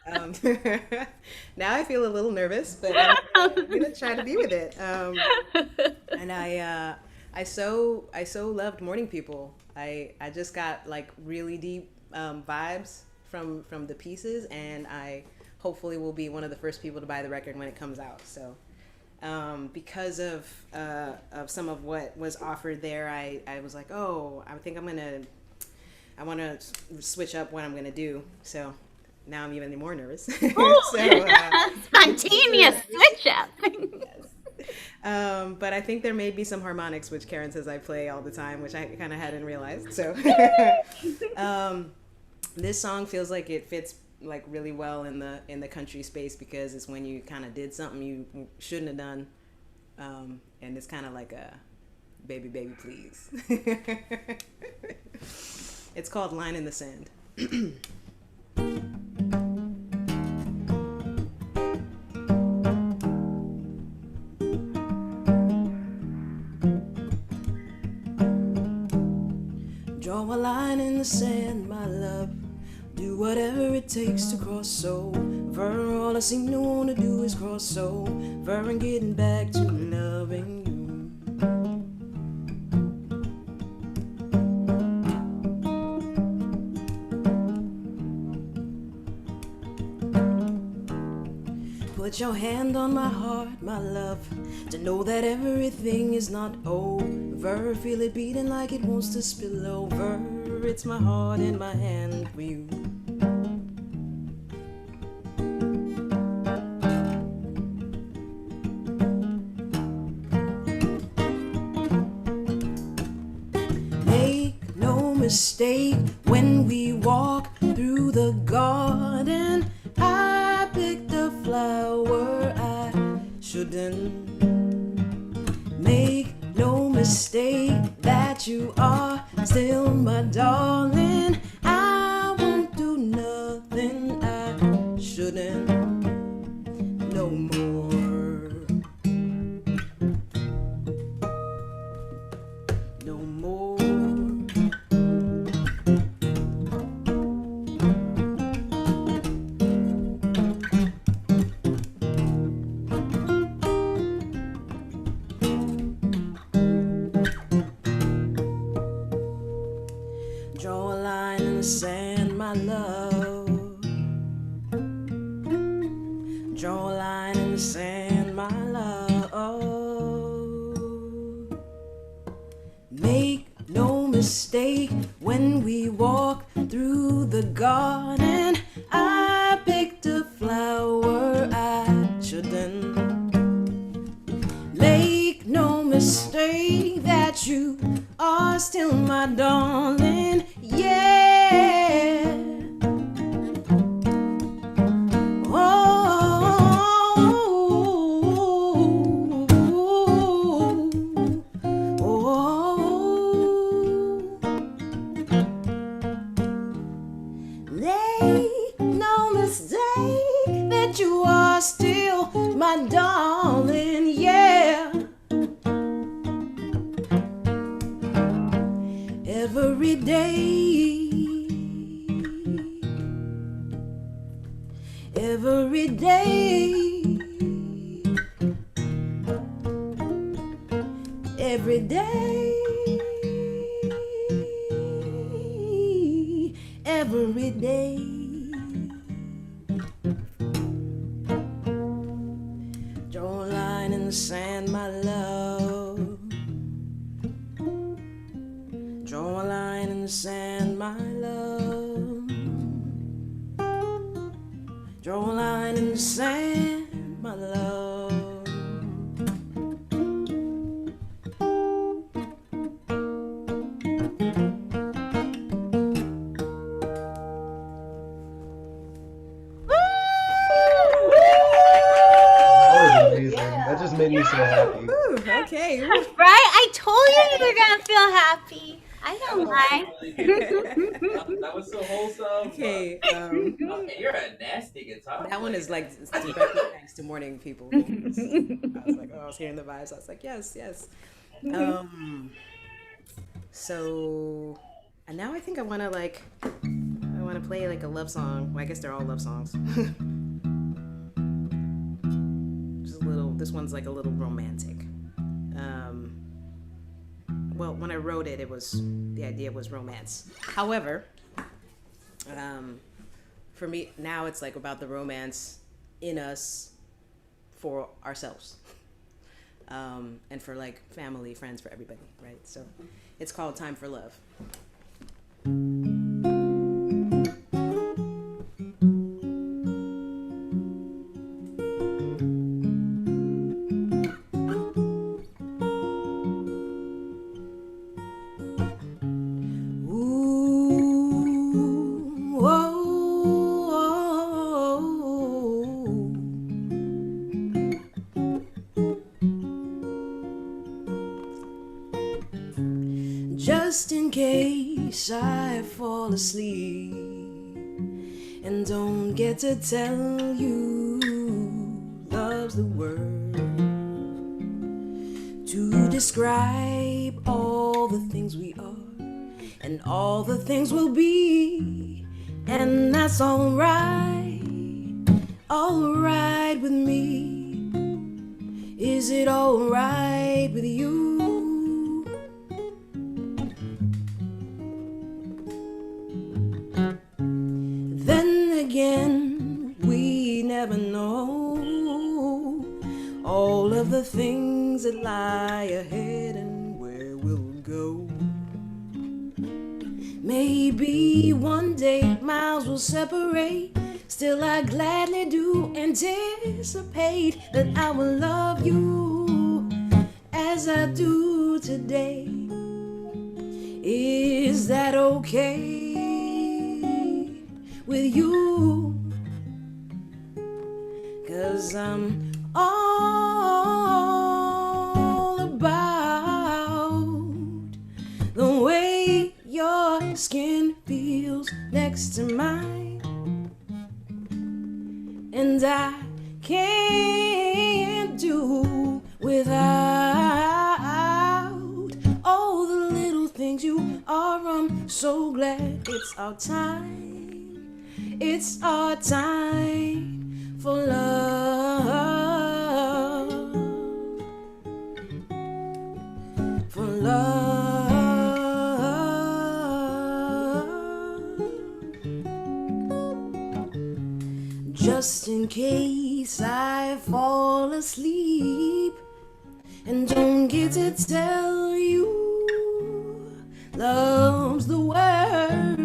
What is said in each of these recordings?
Um, now I feel a little nervous, but I'm gonna try to be with it. And I so loved Morning People. I just got like really deep vibes from the pieces, and I hopefully will be one of the first people to buy the record when it comes out. So because of some of what was offered there, I was like, oh, I think I want to switch up what I'm gonna do. So now I'm even more nervous. So Spontaneous switch up. but I think there may be some harmonics, which Karen says I play all the time, which I kind of hadn't realized. So um, this song feels like it fits like really well in the country space because it's when you kind of did something you shouldn't have done, and it's kind of like a baby, baby, please. It's called Line in the Sand. Draw a line in the sand, my love. Do whatever it takes to cross over. All I seem to want to do is cross over and getting back to loving you. Put your hand on my heart, my love, to know that everything is not over. Feel it beating like it wants to spill over. It's my heart in my hand for you. Make no mistake, when we walk through the garden, I picked a flower I shouldn't. Make no mistake that you are still my darling. I won't do nothing I shouldn't no more. No more. Draw a line in the sand, my love. Draw a line in the sand, my love. Make no mistake, when we walk through the garden, I picked a flower I shouldn't. Make no mistake that you are still my darling, yeah. Make no mistake that you are still my darling, yeah. Every day, every day, every day, every day. Draw a line in the sand, my love. Draw a line in the sand, my love. Draw a line in the sand, my love. That was amazing. That just made me so happy. Ooh, okay. Right? I told you were gonna feel happy. I don't lie. That was so wholesome. Okay. Okay, you're a nasty guitar. That one is like directly thanks to Morning People. Because I was like, oh, I was hearing the vibes. I was like, yes, yes. So, and now I think I want to want to play like a love song. Well, I guess they're all love songs. Just a little. This one's like a little romantic. Well, when I wrote it, the idea was romance. However, for me now, it's like about the romance in us for ourselves, and for like family, friends, for everybody, right? So, it's called "Time for Love." Just in case I fall asleep and don't get to tell you, love's the word to describe all the things we are and all the things we'll be, and that's alright with me. Is it alright with you? Again, we never know all of the things that lie ahead and where we'll go. Maybe one day miles will separate. Still I gladly do anticipate that I will love you as I do today. Is that okay with you? 'Cause I'm all about the way your skin feels next to mine, and I can't do without all the little things you are. I'm so glad it's our time. It's our time for love, for love. Just in case I fall asleep and don't get to tell you, love's the word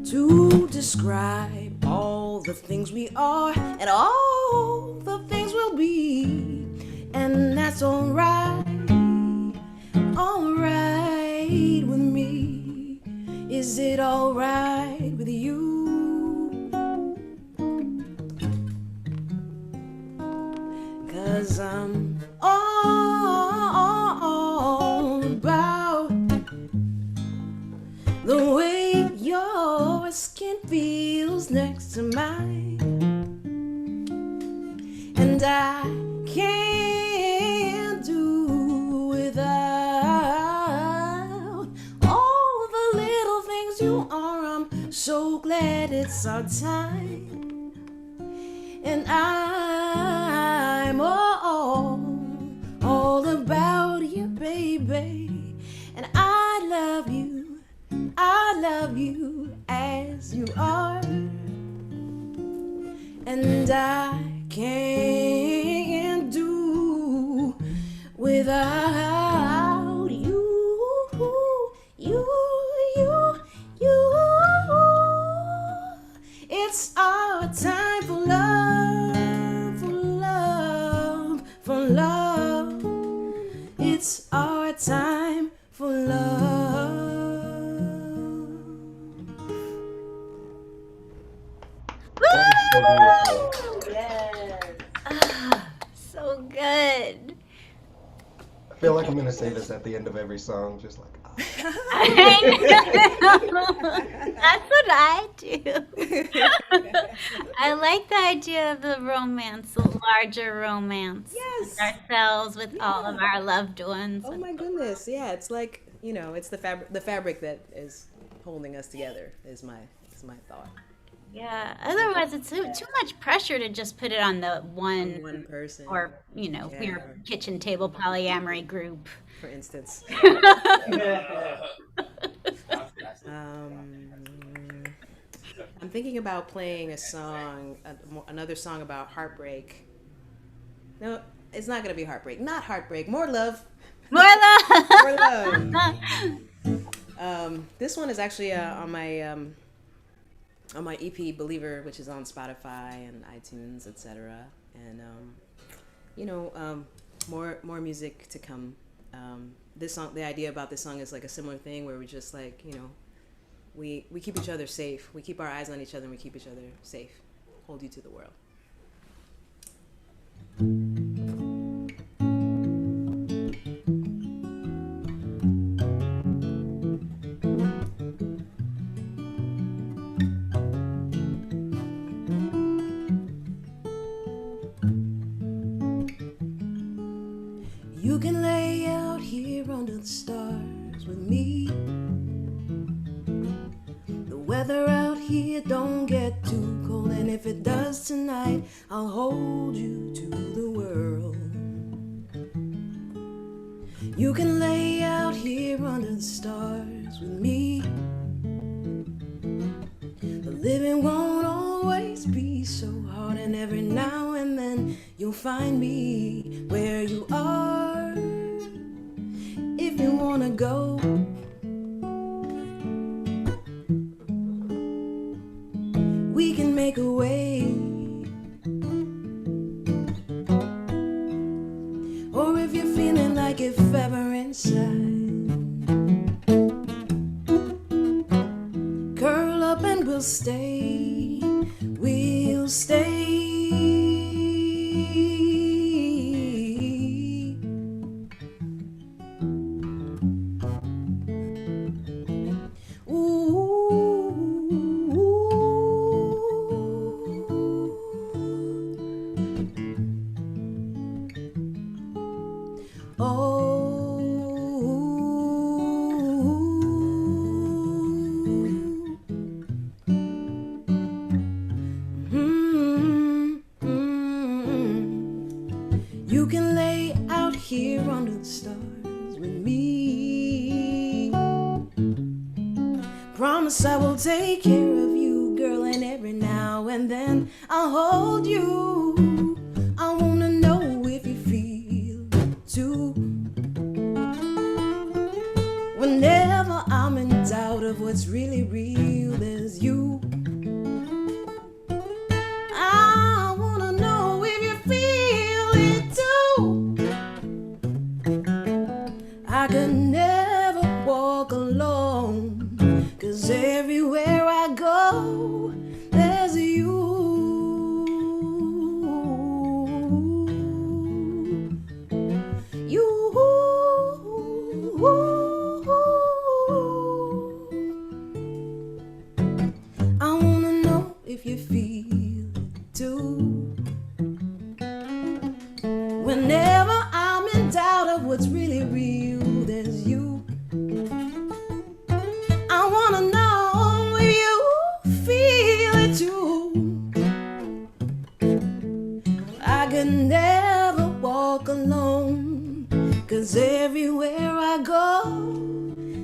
to describe all the things we are and all the things we'll be, and that's alright with me. Is it alright with you? 'Cause I'm all about the way your skin feels next to mine, and I can't do without all the little things you are. I'm so glad it's our time, and I'm all about you, baby, and I love you as you are, and I can't do without you. It's our time for love, for love, for love. It's our time for love. So beautiful. Yes. So good. I feel like I'm gonna say this at the end of every song, just like, ah. I know. That's what I do. I like the idea of the romance, the larger romance. Yes. With ourselves, with all of our loved ones. Oh my goodness, yeah, it's like, it's the fabric that is holding us together is my That's my thought. Yeah. Otherwise, it's too much pressure to just put it on the one One person, or yeah, your kitchen table polyamory group. for instance. Um, I'm thinking about playing a song, another song about heartbreak. No, it's not gonna be heartbreak. Not heartbreak. More love. More love. More love. This one is actually on my EP Believer, which is on Spotify and iTunes, etc. And more music to come. This song, the idea about this song is like a similar thing where we just like we keep each other safe. We keep our eyes on each other and we keep each other safe. Hold you to the world. You can lay out here under the stars with me. The weather out here don't get too cold, and if it does tonight, I'll hold you to the world. You can lay out here under the stars with me. The living won't always be so hard, and every now and then you'll find me where you are. If you wanna go, we can make a way. Or if you're feeling like if ever inside, curl up and we'll stay. We'll stay. You can lay out here under the stars with me. Promise I will take care of you, girl, and every now and then I'll hold you. I wanna know if you feel too. Whenever I'm in doubt of what's really real, there's you. I wanna know if you feel it too. I could never walk alone, 'cause everywhere I go, there's you. You. I wanna know if you feel it too. Whenever I'm in doubt of what's really real, there's you. I wanna know if you feel it too. I could never walk alone, 'cause everywhere I go,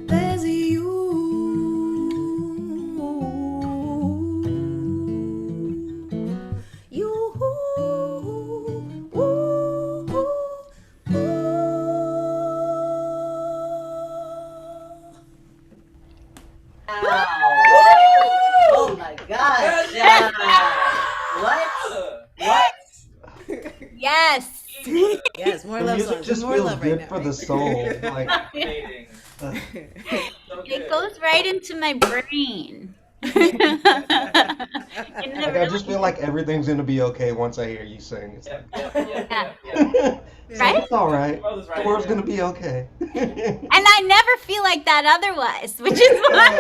there's you. You. Oh my gosh. Yeah. What? Yes. Yes, more The love music songs. just More feels love good right for now. the soul. Like, Fascinating. So It good. goes right into my brain. like I just feel like everything's gonna be okay once I hear you sing. It's like, Right? it's all right. World is The right world's here. gonna be okay. And I never feel like that otherwise, which is why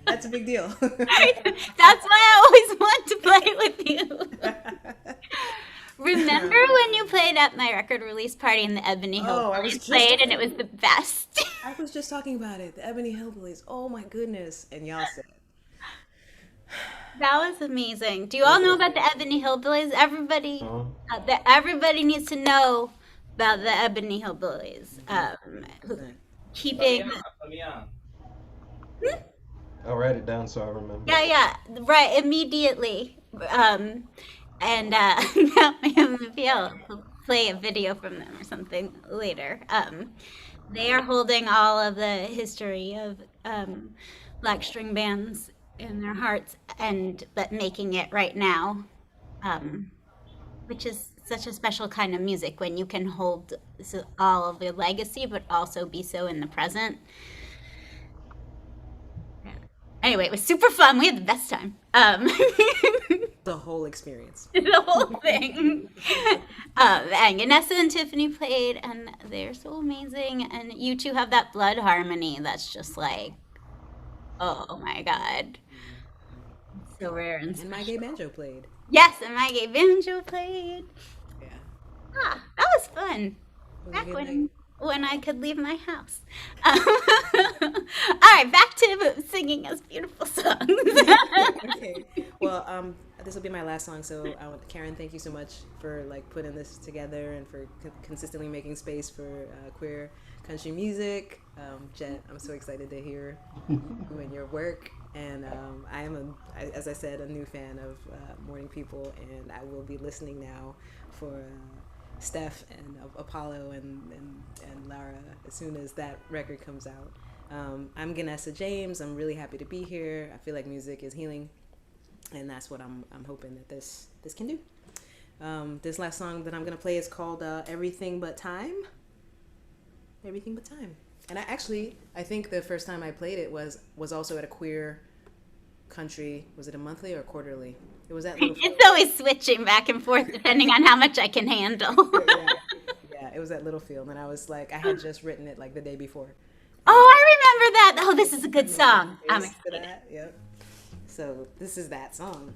That's a big deal. that's why I always want to play with you. Remember when you played at my record release party in the Ebony Hill? Oh, I was You just played and it was the best. I was just talking about it. The Ebony Hillbillies. Oh my goodness. And y'all said, That was amazing. Do you all know about the Ebony Hillbillies? Everybody needs to know about the Ebony Hillbillies. Keeping. Put me on. I'll write it down so I remember. Yeah, right, immediately. And maybe I'll play a video from them or something later. They are holding all of the history of black string bands in their hearts, but making it right now, which is such a special kind of music when you can hold all of the legacy, but also be so in the present. Anyway, it was super fun. We had the best time. the whole experience. The whole thing. And Ganessa and Tiffany played, and they're so amazing. And you two have that blood harmony that's just like, oh my God. So rare and And my gay banjo played. Yes, and my gay banjo played. Yeah. That was fun. Was Back it when I could leave my house. All right, back to singing us beautiful songs. Okay. Well, this will be my last song. So, Karen, thank you so much for like putting this together and for consistently making space for queer country music. Jett, I'm so excited to hear you and your work. And I am, as I said, a new fan of Morning People, and I will be listening now for Steph and Apollo and Lara as soon as that record comes out. I'm Ganessa James. I'm really happy to be here. I feel like music is healing, and that's what I'm hoping that this can do. This last song that I'm gonna play is called Everything But Time. Everything But Time. And I think the first time I played it was also at a queer country. Was it a monthly or quarterly? It was at Little It's always switching back and forth depending on how much I can handle. Yeah, it was at Littlefield, and I was like, I had just written it like the day before. Oh, I remember that. Oh, this is a good song. I'm Is excited. that? Yep. So this is that song.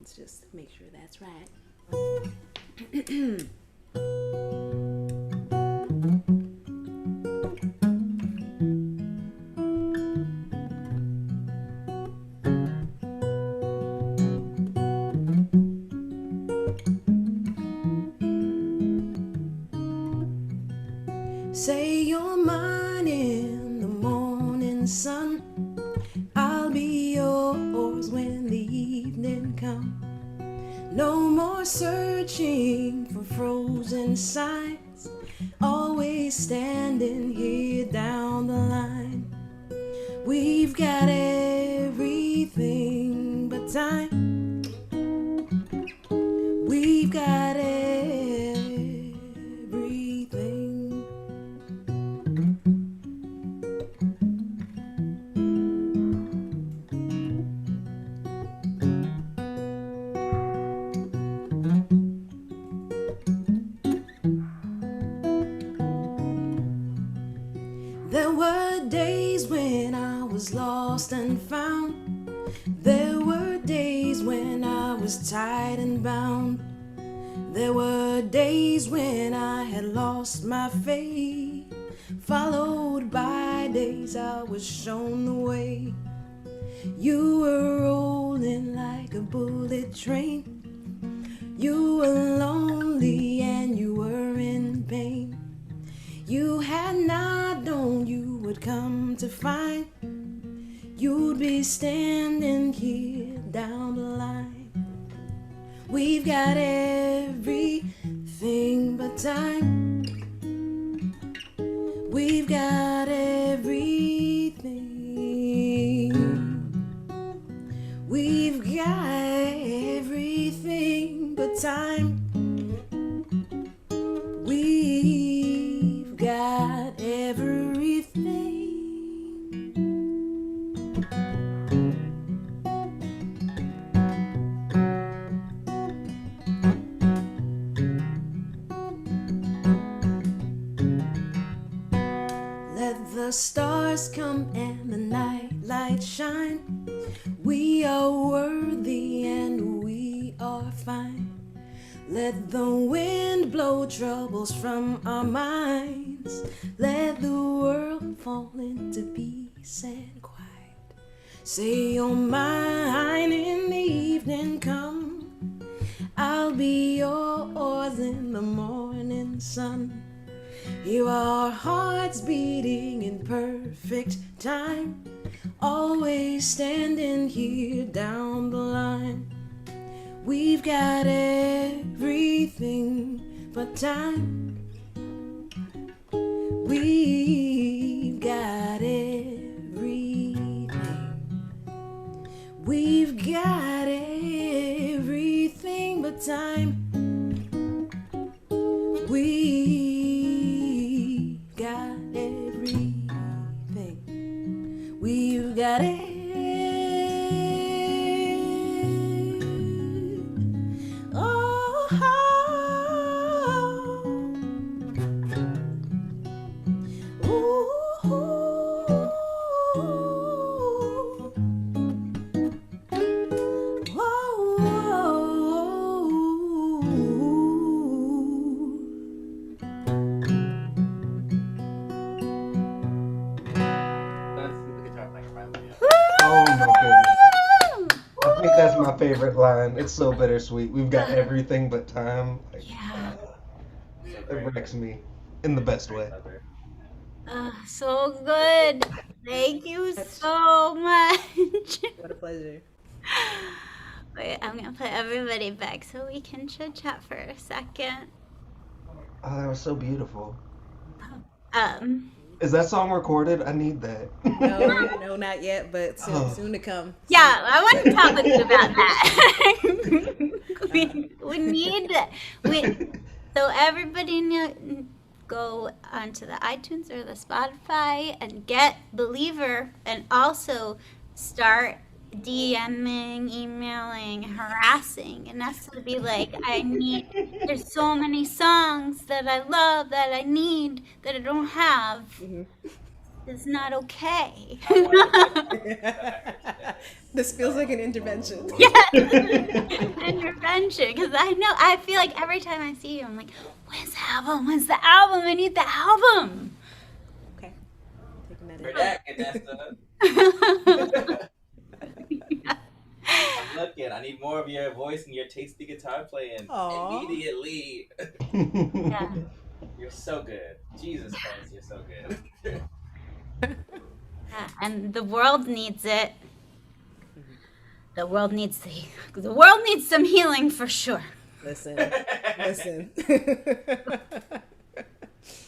Let's just make sure that's right. Say you're mine in the morning sun. I'll be yours when the evening comes. No more searching for frozen signs. Always standing here down the line. We've got everything but time. We've got everything. There were days when I was lost and found. There were days when I was tied and bound. There were days when I had lost my faith, followed by days I was shown the way. You were rolling like a bullet train. You were lonely and you were in pain. You had not known you would come to find you'd be standing here down the line. We've got everything but time. We've got everything. We've got everything but time. We've got everything. Let the stars come and the night light shine. We are worthy and we are fine. Let the wind blow troubles from our minds. Let the world fall into peace and quiet. Say you're mine in the evening come. I'll be yours in the morning sun. Hear our hearts beating in perfect time. Always standing here down the line. We've got everything but time. We've got everything. We've got everything but time. We've got everything. We've got it. That's my favorite line. It's so bittersweet. We've got everything but time. Like, Yeah. it wrecks me in the best way. So good. Thank you so much. What a pleasure. Wait, I'm gonna put everybody back so we can chit chat for a second. Oh, that was so beautiful. Um, Is that song recorded? I need that. No, not yet, but soon to come. yeah, I want to talk with you about that. we need so everybody go onto the iTunes or the Spotify and get Believer, and also start DMing, emailing, harassing, and that's to be like, there's so many songs that I love that I need that I don't have. Mm-hmm. It's not okay. This feels like an intervention. Yes, intervention. Because I feel like every time I see you, I'm like, when's the album? When's the album? I need the album. Okay. Taking that For in. that, Ganessa. I'm looking. I need more of your voice and your tasty guitar playing Aw. immediately. Yeah. You're so good. Jesus Christ, you're so good. Yeah, and the world needs it. The world needs some healing for sure. Listen.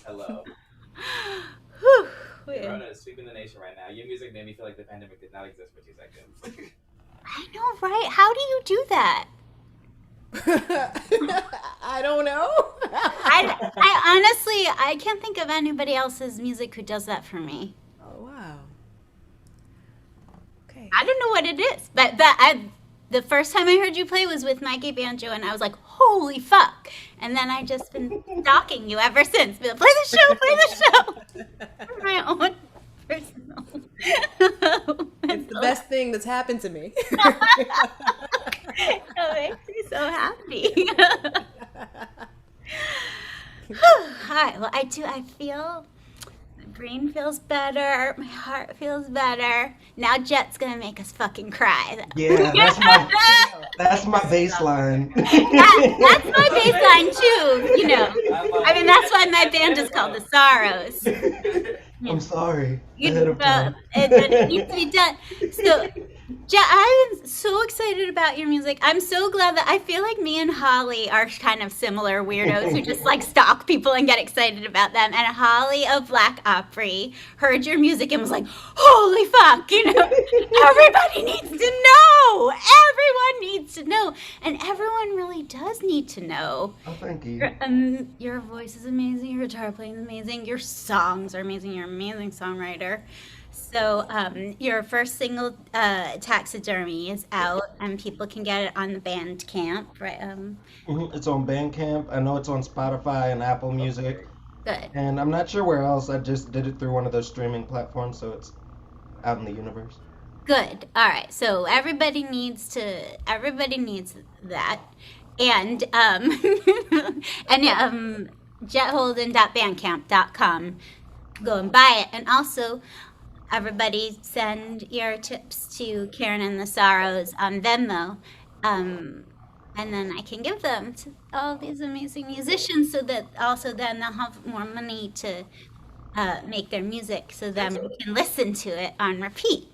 Hello. Whew. Corona is sweeping the nation right now. Your music made me feel like the pandemic did not exist for 2 seconds. I know, right? How do you do that? I don't know. I honestly, I can't think of anybody else's music who does that for me. Oh, wow. Okay. I don't know what it is, but the first time I heard you play was with Mikey Banjo, and I was like, holy fuck. And then I just been stalking you ever since. Be like, play the show. For my own personal. It's the best thing that's happened to me. It makes me so happy. Hi. Well, I feel my brain feels better. My heart feels better. Now Jett's gonna make us fucking cry. Yeah, that's my baseline. That's my baseline too. You know. I mean, that's why my band is called The Sorrows. I'm sorry. You Ahead of time. it needs to be done. So, I'm so excited about your music. I'm so glad that I feel like me and Holly are kind of similar weirdos who just like stalk people and get excited about them. And Holly of Black Opry heard your music and was like, holy fuck, everybody needs to know. Everyone needs to know. And everyone really does need to know. Oh, thank you. Your voice is amazing. Your guitar playing is amazing. Your songs are amazing. You're an amazing songwriter. So your first single, Taxidermy, is out, and people can get it on the Bandcamp, right? It's on Bandcamp. I know it's on Spotify and Apple Music. Good. And I'm not sure where else. I just did it through one of those streaming platforms, so it's out in the universe. Good. All right. So everybody needs that. And jettholden.bandcamp.com. Go and buy it. And also, everybody send your tips to Karen and the Sorrows on Venmo. And then I can give them to all these amazing musicians so that also then they'll have more money to make their music so then we can listen to it on repeat.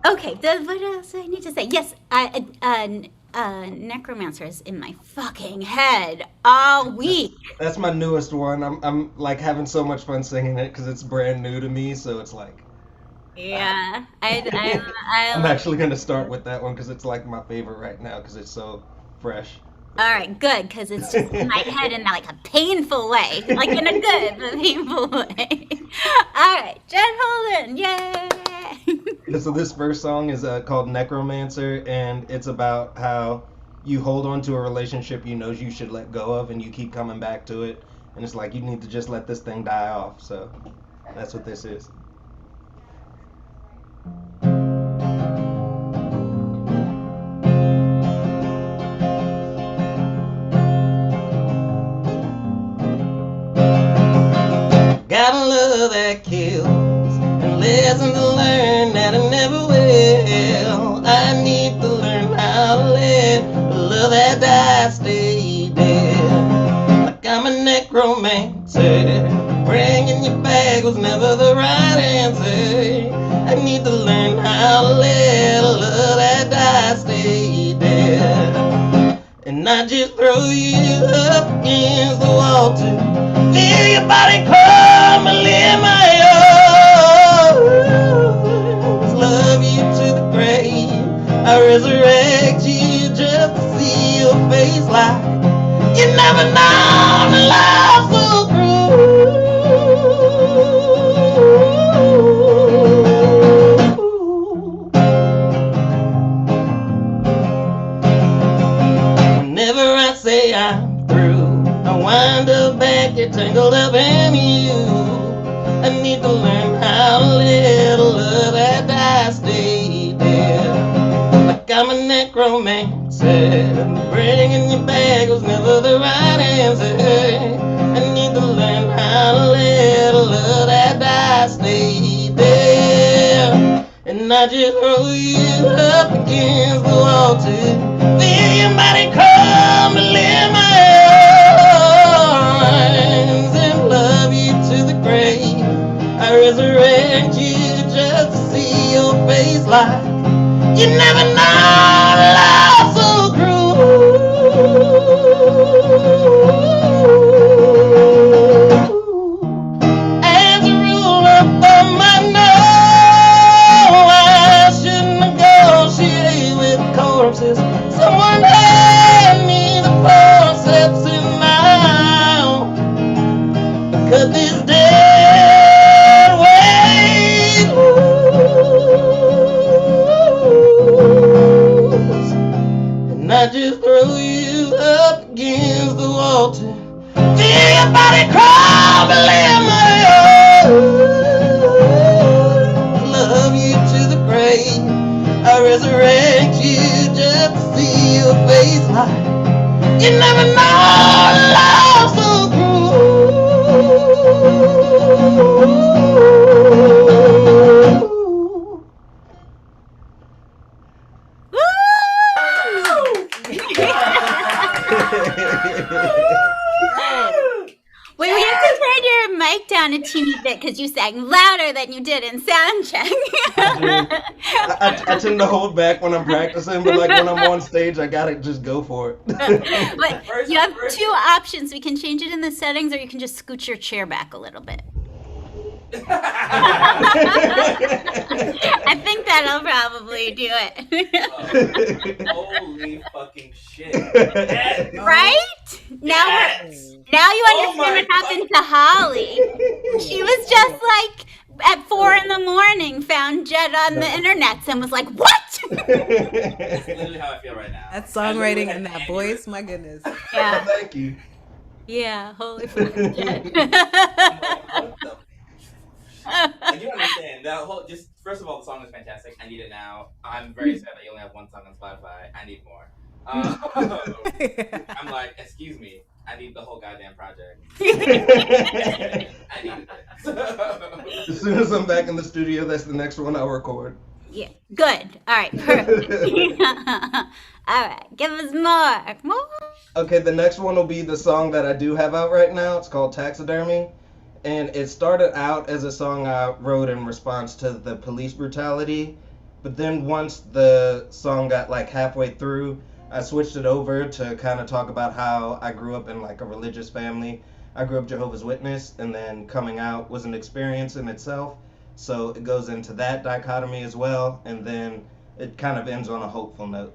Okay, what else do I need to say? Yes, Necromancer is in my fucking head all week. That's my newest one. I'm like having so much fun singing it because it's brand new to me. So it's like Yeah, I'm actually gonna start with that one because it's like my favorite right now because it's so fresh. All right, good, because it's just in my head in like a painful way, like in a good but painful way. All right, Jett Holden, yay! So this first song is called Necromancer, and it's about how you hold on to a relationship you know you should let go of, and you keep coming back to it, and it's like you need to just let this thing die off. So that's what this is. Got a love that kills, and lessons to learn that I never will. I need to learn how to let the love that dies stay dead. Like I'm a necromancer, bringing you back was never the right answer. I need to learn how to let the love that dies stay dead. And I just throw you up against the wall to feel your body come and live my arms. Love you to the grave. I resurrect you just to see your face like you never known a love so cruel. Whenever I say I'm through, I wind up back, get tangled up in you. I need to learn how to let a love that dies stay dead. Like I'm a necromancer, bringing you back was never the right answer. I need to learn how to let a love that dies stay dead. And I just throw you up against the wall to feel your body come and live my arms and love you to the grave. I resurrect you just to see your face like you never know love so cruel. As a rule up on my nose, I shouldn't negotiate with corpses. Someone hand me the forceps in my own. Cut this dead weight loose. And I just throw you up against the wall to feel your body crumble in my arms. Love you to the grave. I resurrect you just to see your face like you never know love so cruel. Wait, we have to turn your mic down a teeny bit because you sang louder than you did in sound check. I tend to hold back when I'm practicing, but like when I'm on stage, I gotta just go for it. But you have two options. We can change it in the settings, or you can just scoot your chair back a little bit. I think that'll probably do it. Holy fucking shit. Right? Now you understand what happened to Holly. She was just like at 4 a.m, found Jett on the internet and was like, "What?" That's literally how I feel right now. That songwriting and that voice, my goodness. Yeah. Thank you. Yeah. Holy fucking Jett. What the? Like, you don't understand listen, the whole first of all, the song is fantastic. I need it now. I'm very sad that you only have one song on Spotify. I need more. I'm like, excuse me, I need the whole goddamn project. I need it. As soon as I'm back in the studio, that's the next one I'll record. Yeah, good. All right, perfect. All right, give us more. Okay, the next one will be the song that I do have out right now. It's called Taxidermy. And it started out as a song I wrote in response to the police brutality. But then once the song got like halfway through, I switched it over to kind of talk about how I grew up in like a religious family. I grew up Jehovah's Witness, and then coming out was an experience in itself. So it goes into that dichotomy as well, and then it kind of ends on a hopeful note.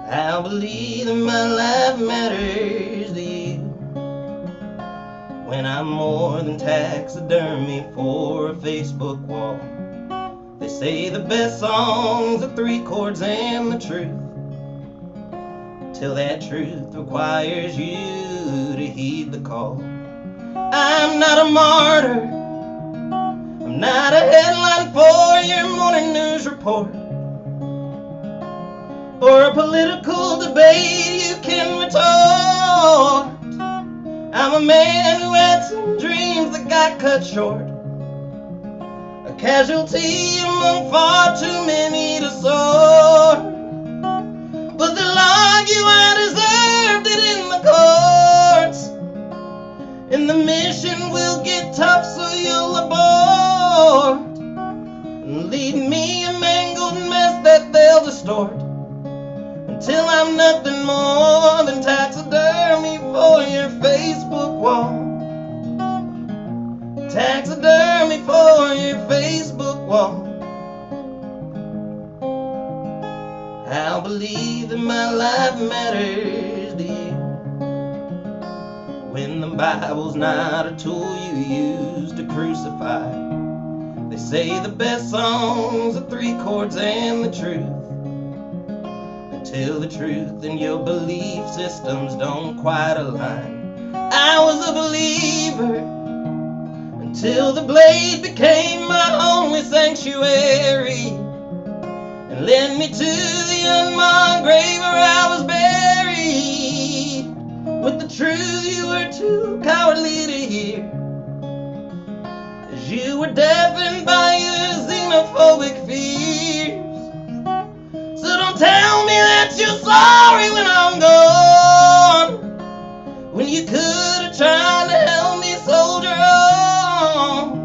I believe that my life matters to you when I'm more than taxidermy for a Facebook wall. They say the best songs are 3 chords and the truth, till that truth requires you to heed the call. I'm not a martyr, I'm not a headline for your morning news report, or a political debate you can retort. I'm a man who had some dreams that got cut short, a casualty among far too many to sort. But they'll argue I deserved it in the courts, and the mission will get tough, so you'll abort and leave me a mangled mess that they'll distort, till I'm nothing more than taxidermy for your Facebook wall. Taxidermy for your Facebook wall. I'll believe that my life matters to you when the Bible's not a tool you use to crucify. They say the best songs are 3 chords and the truth, till the truth and your belief systems don't quite align. I was a believer until the blade became my only sanctuary, and led me to the unmarked grave where I was buried with the truth you were too cowardly to hear, as you were deafened by your xenophobic fears. So don't tell me that you're sorry when I'm gone, when you could have tried to help me soldier on.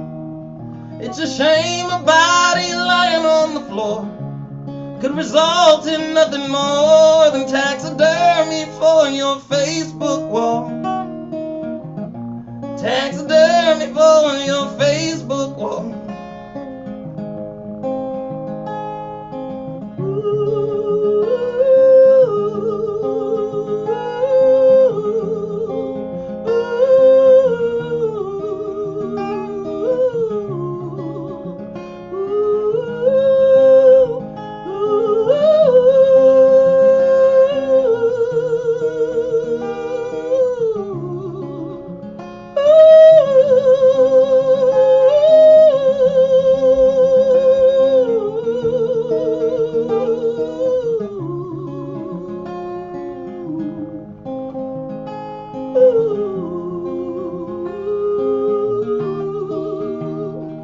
It's a shame a body lying on the floor could result in nothing more than taxidermy for your Facebook wall. Taxidermy for your Facebook wall.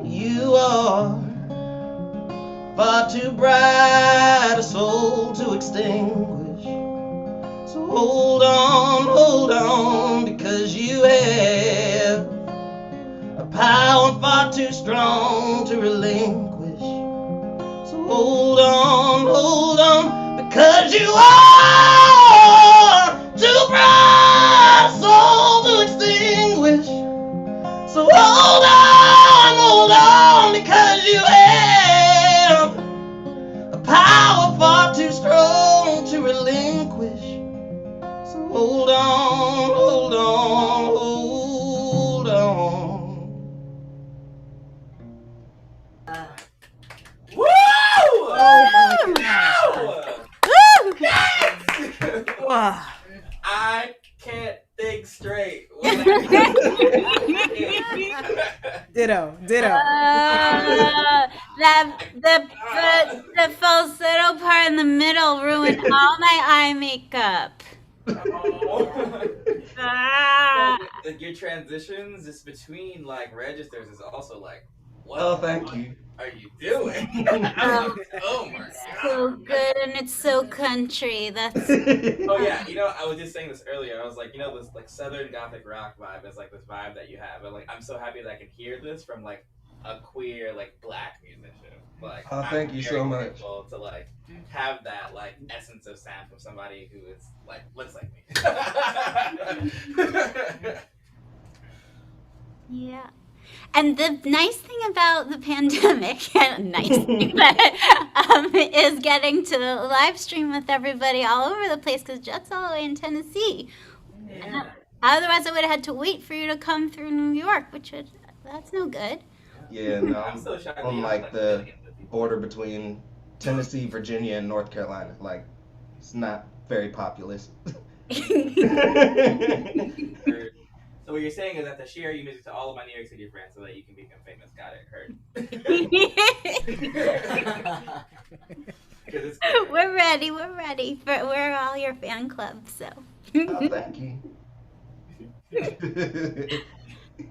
You are far too bright a soul to extinguish. So hold on, because you have a power far too strong to relinquish. So hold on, because you are too bright a soul to extinguish. So hold on, because you have a power far too strong to relinquish. So hold on. Woo! Oh my Ditto. The falsetto part in the middle ruined all my eye makeup. Ah. Like your transitions just between like registers is also like, what Oh, thank you. are you doing? Oh my So god. good, and it's so country. That's Oh yeah, I was just saying this earlier. I was like, this like Southern Gothic rock vibe is like this vibe that you have, and like I'm so happy that I can hear this from like a queer like black musician. Like, Oh, thank you so much. grateful to like have that like essence of sound from somebody who is like looks like me. yeah. And the nice thing about the pandemic, is getting to live stream with everybody all over the place because Jett's all the way in Tennessee. Yeah. Otherwise, I would have had to wait for you to come through New York, that's no good. Yeah, no, I'm so shocked that on you like have, the millions of people. border between Tennessee, Virginia, and North Carolina. Like, it's not very populous. So what you're saying is that to share your music to all of my New York City friends so that you can become famous. Got it. Heard. 'Cause it's good. We're ready. We're all your fan club, so. Oh, thank you.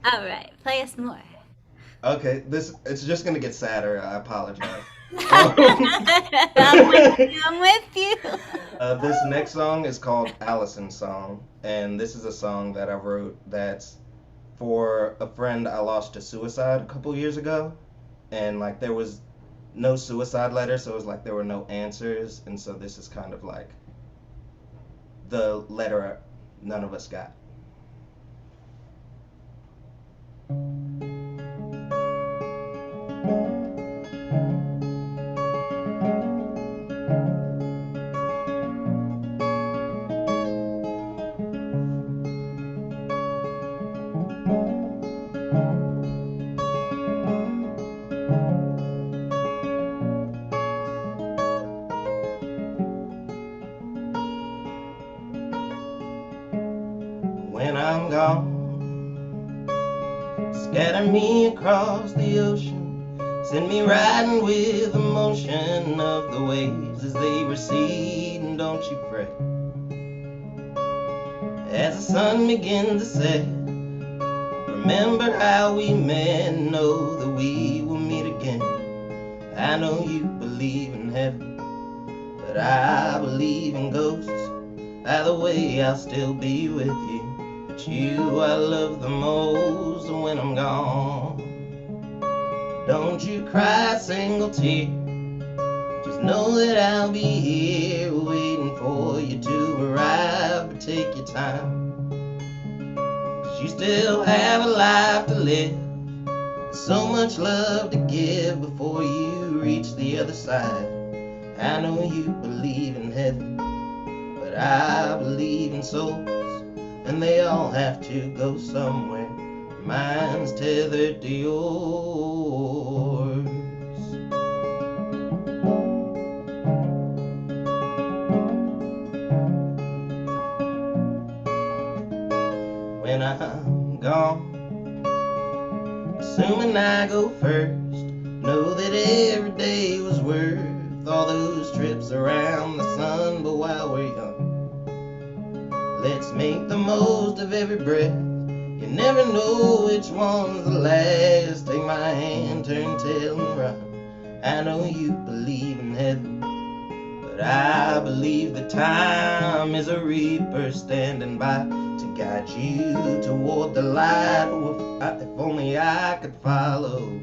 All right, play us more. Okay, it's just gonna get sadder. I apologize. I'm with you. This next song is called Allison's Song, and this is a song that I wrote that's for a friend I lost to suicide a couple years ago, and like there was no suicide letter, so it was like there were no answers, and so this is kind of like the letter none of us got. When I'm gone, scatter me across the ocean, send me riding with the motion of the waves as they recede, and don't you fret. As the sun begins to set, remember how we met, know that we will meet again. I know you believe in heaven, but I believe in ghosts. Either way, I'll still be with you. But you I love the most when I'm gone. Don't you cry a single tear, just know that I'll be here waiting for you to arrive. But take your time, 'cause you still have a life to live, so much love to give before you reach the other side. I know you believe in heaven, but I believe in souls, and they all have to go somewhere. Mine's tethered to yours. When I'm gone, assuming I go first, know that every day was worth all those trips around the sun. But while we're young, let's make the most of every breath. You never know which one's the last. Take my hand, turn tail and run. I know you believe in heaven, but I believe that time is a reaper standing by to guide you toward the light. Oh, if only I could follow.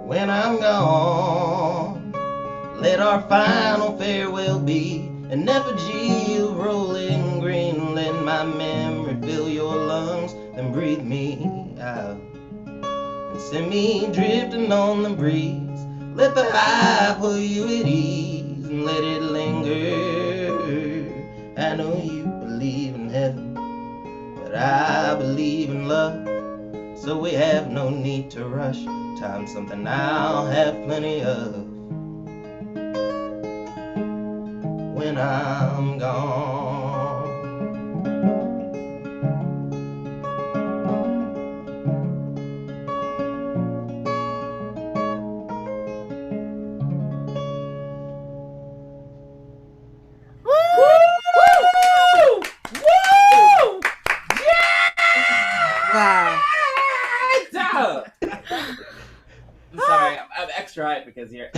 When I'm gone, let our final farewell be an effigy of rolling green. Let my memory fill your lungs, then breathe me out and send me drifting on the breeze. Let the high pull you at ease and let it linger. I know you believe in heaven, but I believe in love. So we have no need to rush. Time's something I'll have plenty of when I'm gone. Wow. I'm sorry, I'm extra hyped because you're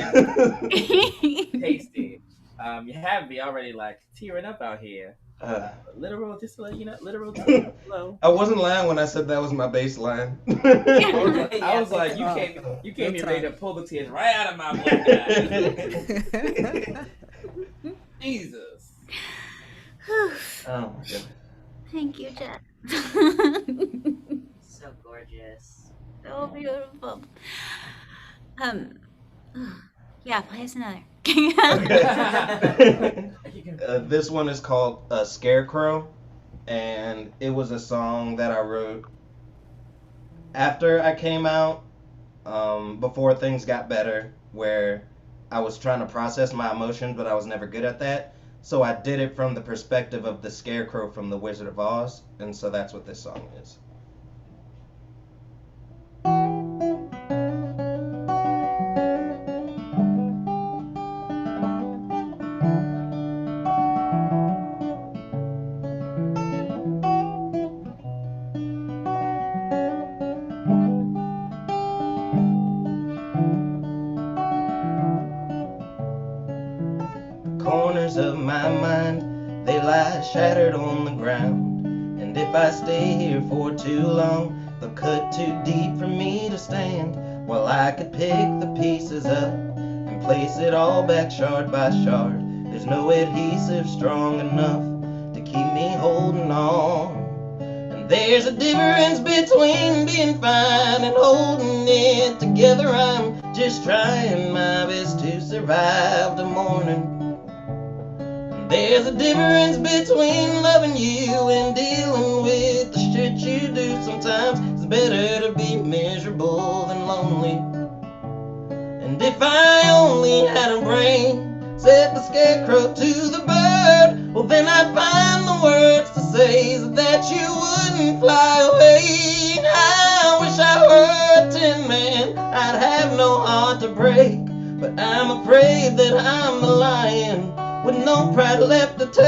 tasty. You have me already like tearing up out here. Literal, just to let you know, literal. Hello. I wasn't lying when I said that was my bass line. I was like, you came here ready to pull the tears right out of my blood. Jesus. Oh my goodness. Thank you, Jett. So gorgeous. So beautiful. Yeah, play us another. This one is called Scarecrow, and it was a song that I wrote after I came out, before things got better, where I was trying to process my emotions, but I was never good at that. So I did it from the perspective of the Scarecrow from The Wizard of Oz, and so that's what this song is. Corners of my mind, they lie shattered on the ground. And if I stay here for too long, they'll cut too deep for me to stand. While I could pick the pieces up and place it all back shard by shard, there's no adhesive strong enough to keep me holding on. And there's a difference between being fine and holding it together. I'm just trying my best to survive the morning. There's a difference between loving you and dealing with the shit you do. Sometimes it's better to be miserable than lonely. And if I only had a brain, said the Scarecrow to the bird, well then I'd find the words to say so that you wouldn't fly away. I wish I were a tin man, I'd have no heart to break. But I'm afraid that I'm the lion with no pride left to take.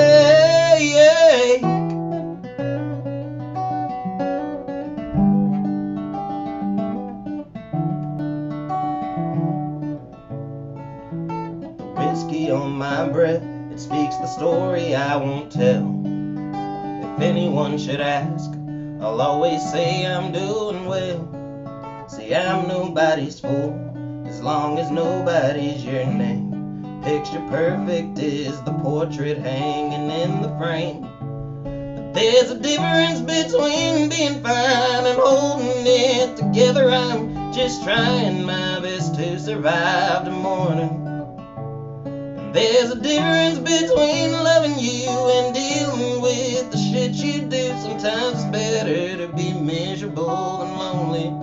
The whiskey on my breath, it speaks the story I won't tell. If anyone should ask, I'll always say I'm doing well. See, I'm nobody's fool, as long as nobody's your name. Picture perfect is the portrait hanging in the frame. But there's a difference between being fine and holding it together. I'm just trying my best to survive the morning. And there's a difference between loving you and dealing with the shit you do. Sometimes it's better to be miserable than lonely.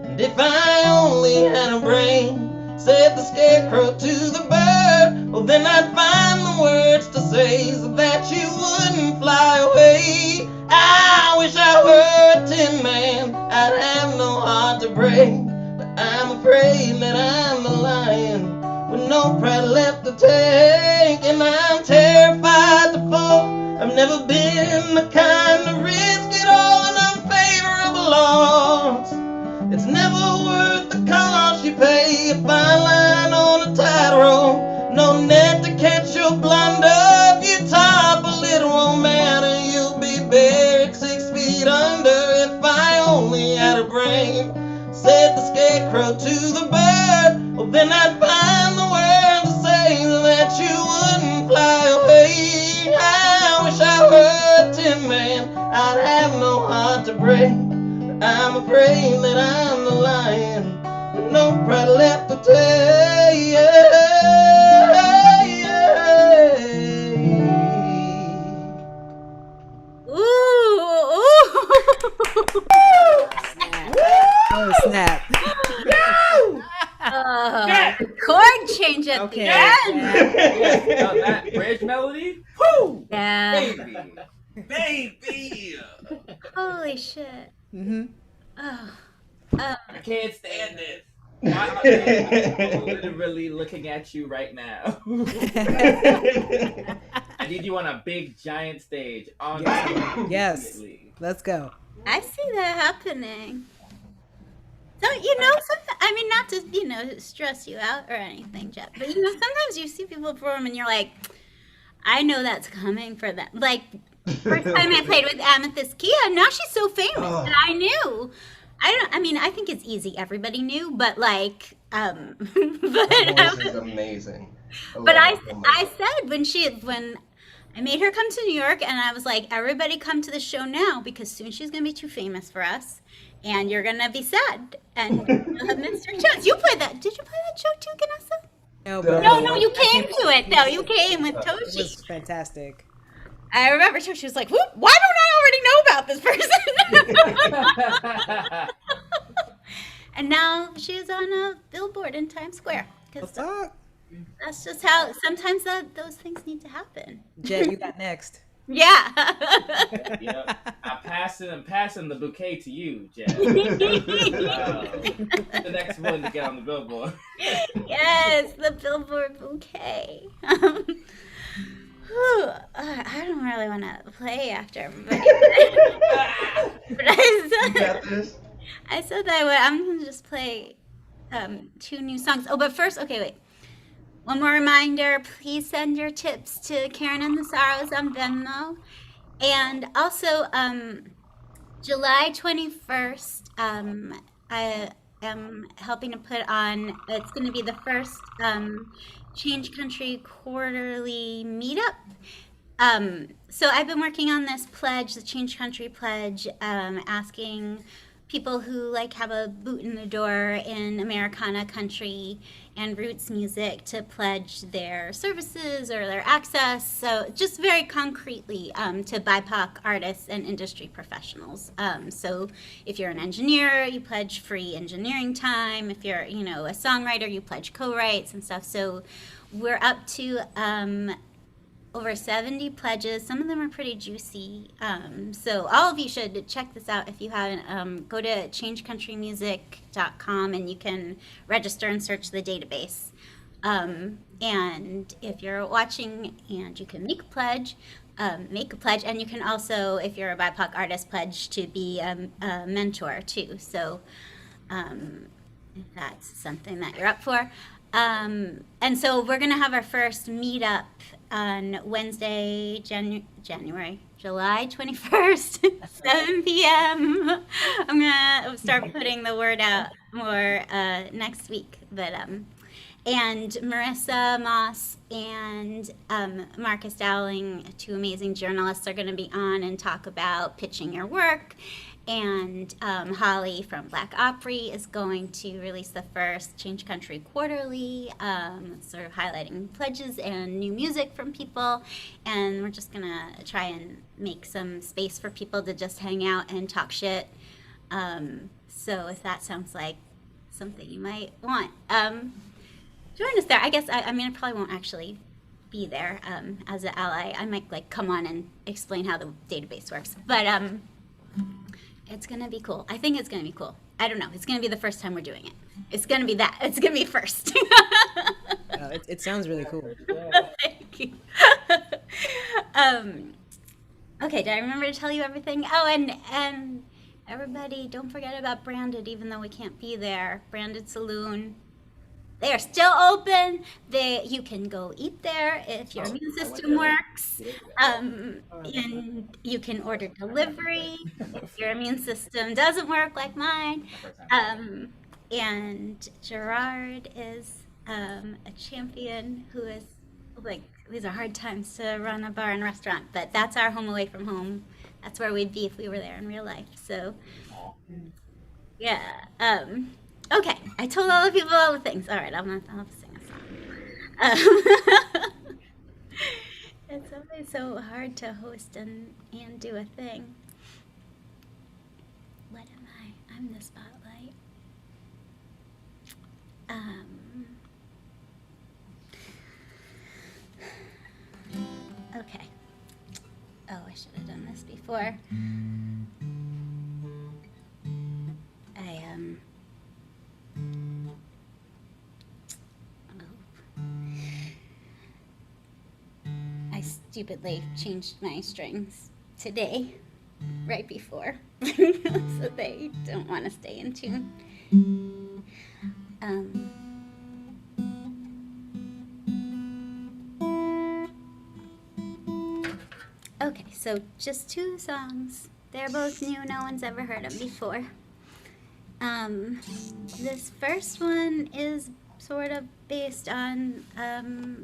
And if I only had a brain, said the Scarecrow to the bird, well then I'd find the words to say so that you wouldn't fly away. I wish I were a tin man, I'd have no heart to break. But I'm afraid that I'm the lion with no pride left to take. And I'm terrified to fall, I've never been the kind to risk it all in unfavorable odds. It's never worth the cost you pay. A fine line on a tightrope, no net to catch your blunder. If you top a little old man, and you'll be buried 6 feet under. If I only had a brain, said the Scarecrow to the bird, well then I'd find the words to say so that you wouldn't fly away. I wish I were a tin man, I'd have no heart to break. I'm afraid that I'm the lion with no pride left to take. Oh, snap. Oh, chord change at Okay. the end. Yeah, that bridge melody. Woo! Yeah. Baby. Baby. Holy shit. Mm-hmm. Oh. I can't stand this. Why are they literally looking at you right now? I need you on a big giant stage. On Yes. immediately. Let's go. I see that happening. So, I mean, not to, stress you out or anything, Jett, but, sometimes you see people perform and you're like, I know that's coming for them. Like, first time I played with Amethyst Kia, now she's so famous, and I knew. I think it's easy. Everybody knew, but like, Her voice is amazing. But I said when I made her come to New York, and I was like, everybody come to the show now because soon she's gonna be too famous for us, and you're gonna be sad, and you'll have missed your chance. You played that? Did you play that show too, Ganessa? No, but No, you came to it. No, you came with it Toshi. was fantastic. I remember Toshi was like, why don't I already know about this person? And now she's on a billboard in Times Square. Because that's just how, sometimes those things need to happen. Jett, you got next. Yeah. Yeah, I'm passing the bouquet to you, Jett. The next one to get on the billboard. Yes, the billboard bouquet. I don't really want to play after everybody. But I said that I'm going to just play 2 new songs. Oh, but first, okay, wait. One more reminder, please send your tips to Karen and the Sorrows on Venmo. And also, July 21st, I am helping to put on, it's going to be the first Change Country quarterly meetup. So I've been working on this pledge, the Change Country pledge, asking people who have a boot in the door in Americana country and roots music to pledge their services or their access. So just very concretely to BIPOC artists and industry professionals. So if you're an engineer, you pledge free engineering time. If you're, a songwriter, you pledge co-writes and stuff. So we're up to over 70 pledges. Some of them are pretty juicy. So all of you should check this out if you haven't. Go to changecountrymusic.com and you can register and search the database. And if you're watching and you can make a pledge, and you can also, if you're a BIPOC artist, pledge to be a mentor too. So if that's something that you're up for. And so we're going to have our first meetup on Wednesday, July 21st, 7 p.m. I'm going to start putting the word out more next week. But and Marissa Moss and Marcus Dowling, 2 amazing journalists, are going to be on and talk about pitching your work. And Holly from Black Opry is going to release the first Change Country Quarterly, sort of highlighting pledges and new music from people. And we're just going to try and make some space for people to just hang out and talk shit. So if that sounds like something you might want, join us there. I guess, I probably won't actually be there as an ally. I might come on and explain how the database works. But it's going to be cool. I think it's going to be cool. I don't know. It's going to be the first time we're doing it. It's going to be that. It's going to be first. It sounds really cool. Thank you. Okay, did I remember to tell you everything? Oh, and everybody, don't forget about Branded, even though we can't be there. Branded Saloon. They are still open. You can go eat there if your immune system works. And you can order delivery if your immune system doesn't work like mine. And Gerard is a champion who is these are hard times to run a bar and restaurant, but that's our home away from home. That's where we'd be if we were there in real life. So, yeah. Okay, I told all the people all the things. All right, I'll sing a song. It's always so hard to host and do a thing. What am I? I'm the spotlight. Okay. Oh, I should have done this before. I stupidly changed my strings today, right before, so they don't want to stay in tune. Okay, so just 2 songs. They're both new. No one's ever heard them before. This first one is sort of based on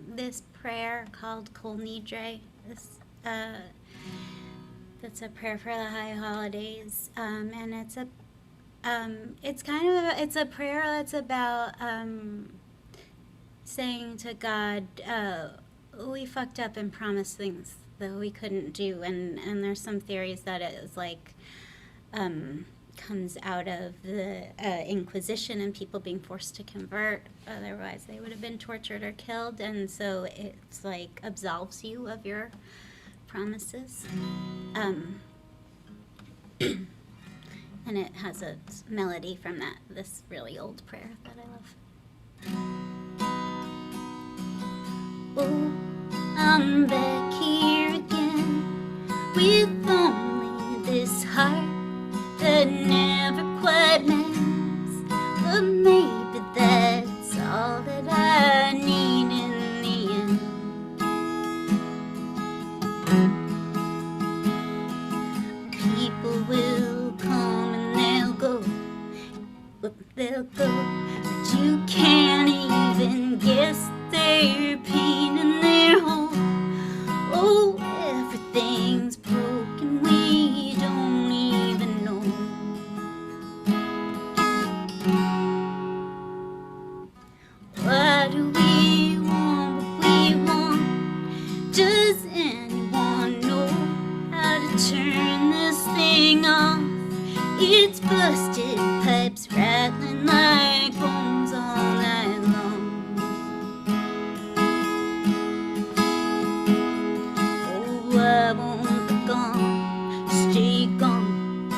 this prayer called Kol Nidre. That's a prayer for the high holidays, and it's a prayer that's about saying to God, we fucked up and promised things that we couldn't do, and there's some theories that it is like comes out of the Inquisition and people being forced to convert, otherwise they would have been tortured or killed, and so it's like absolves you of your promises. And it has a melody from this really old prayer that I love. Oh, I'm back here again with only this heart that never quite mends, but maybe that's all that I need in the end. People will come and they'll go, but you can't even guess their pain and their hope. Oh, everything's broken, we don't even know. Why do we want what we want? Does anyone know how to turn this thing off? It's busted pipes rattling like bones all night long. Oh, I won't be gone, stay gone.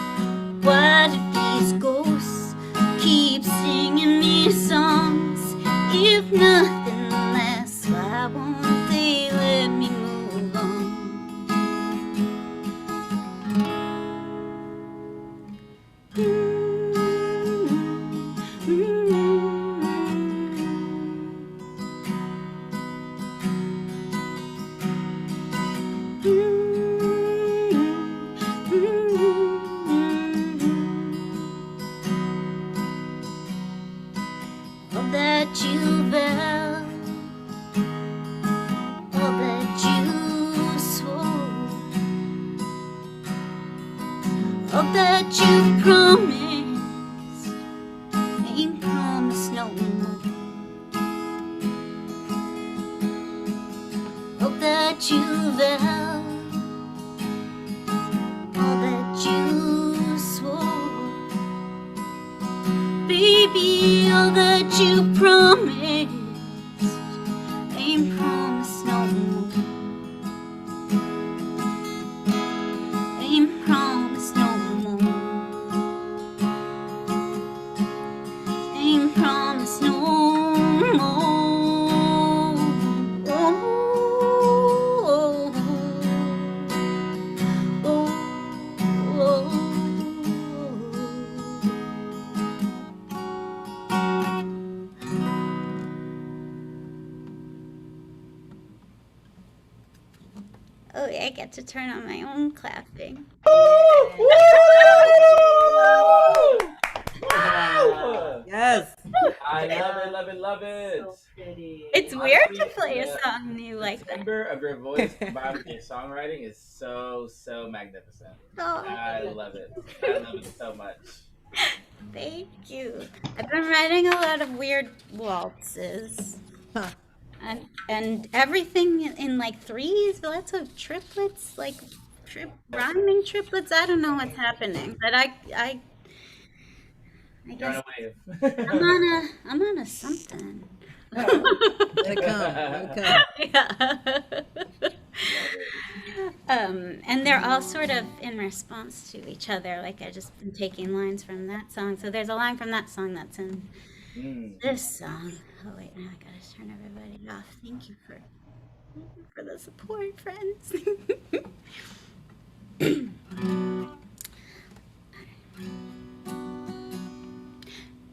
Why do these ghosts keep singing me songs? If nothing lasts, why won't they let me move on? All that you vow, all that you swore, all that you promised, ain't promised no more. All that you vow, all that you swore, baby, all that you promised ain't promised no more. Ain't promised no more. Ain't promised no more. Oh, yeah, I get to turn on my own clapping. Yes. I love it, love it, love it. So pretty. It's weird to Honestly, play a the song new like that. timbre of your voice combined with your songwriting is so magnificent. Oh, I love it. I love it so much. thank you. I've been writing a lot of weird waltzes. Huh. And everything in like threes, lots of triplets, like rhyming triplets. I don't know what's happening, but I I You're on guess a wave. I'm on a something. Let it come. Let it come. Yeah. And they're all sort of in response to each other. Like I just been taking lines from that song. So there's a line from that song that's in this song. Oh wait, now I gotta turn everybody off. Thank you for the support, friends.